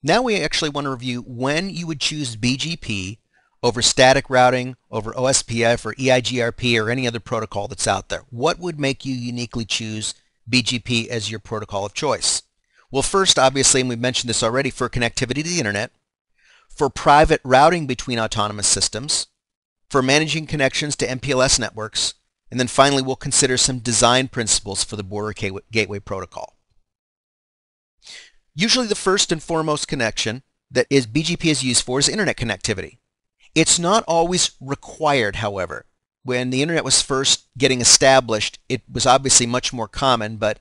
Now we actually want to review when you would choose BGP over static routing, over OSPF or EIGRP or any other protocol that's out there. What would make you uniquely choose BGP as your protocol of choice? Well, first, obviously, and we've mentioned this already, for connectivity to the internet, for private routing between autonomous systems, for managing connections to MPLS networks, and then finally we'll consider some design principles for the border gateway protocol. Usually the first and foremost connection that BGP is used for is internet connectivity. It's not always required, however. When the internet was first getting established, it was obviously much more common, but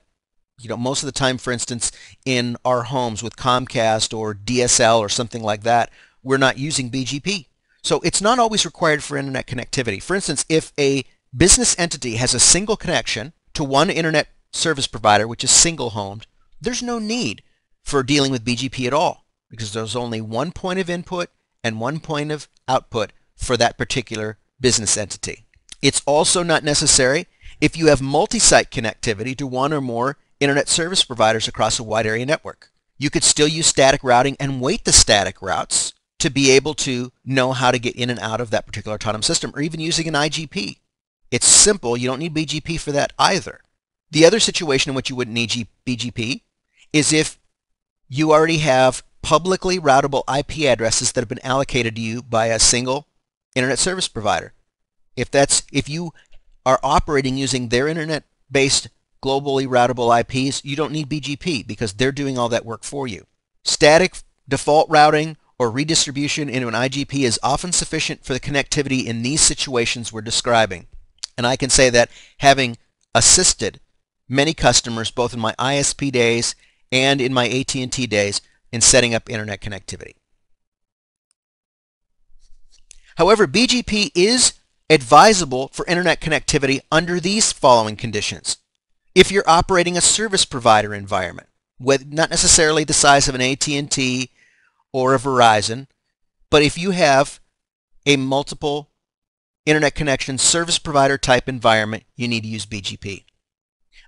most of the time, for instance, in our homes with Comcast or DSL or something like that, we're not using BGP. So it's not always required for internet connectivity. For instance, if a business entity has a single connection to one internet service provider, which is single-homed, there's no need for dealing with BGP at all, because there's only one point of input and one point of output for that particular business entity. It's also not necessary if you have multi-site connectivity to one or more internet service providers across a wide area network. You could still use static routing and weight the static routes to be able to know how to get in and out of that particular autonomous system, or even using an IGP. It's simple. You don't need BGP for that either. The other situation in which you wouldn't need BGP is if you already have publicly routable IP addresses that have been allocated to you by a single internet service provider. If you are operating using their internet-based globally routable IPs, you don't need BGP because they're doing all that work for you. Static default routing or redistribution into an IGP is often sufficient for the connectivity in these situations we're describing. And I can say that having assisted many customers both in my ISP days and in my AT&T days in setting up internet connectivity. However, BGP is advisable for internet connectivity under these following conditions. If you're operating a service provider environment, not necessarily the size of an AT&T or a Verizon, but if you have a multiple internet connection service provider type environment, you need to use BGP.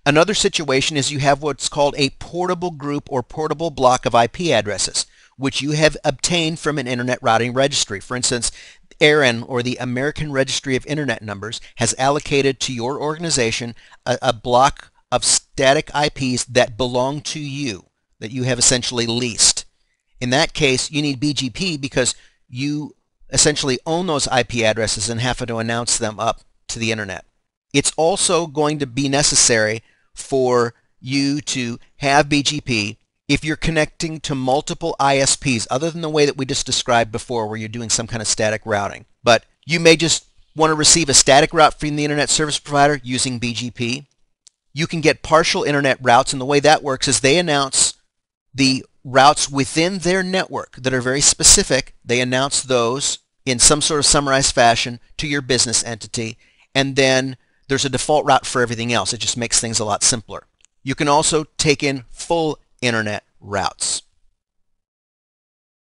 Another situation is you have what's called a portable group or portable block of IP addresses, which you have obtained from an internet routing registry. For instance, ARIN, or the American Registry of Internet Numbers, has allocated to your organization a block of static IPs that belong to you, that you have essentially leased. In that case, you need BGP because you essentially own those IP addresses and have to announce them up to the internet. It's also going to be necessary for you to have BGP if you're connecting to multiple ISPs, other than the way that we just described before where you're doing some kind of static routing. But you may just want to receive a static route from the internet service provider using BGP. You can get partial internet routes, and the way that works is they announce the routes within their network that are very specific. They announce those in some sort of summarized fashion to your business entity, and then there's a default route for everything else. It just makes things a lot simpler. You can also take in full internet routes.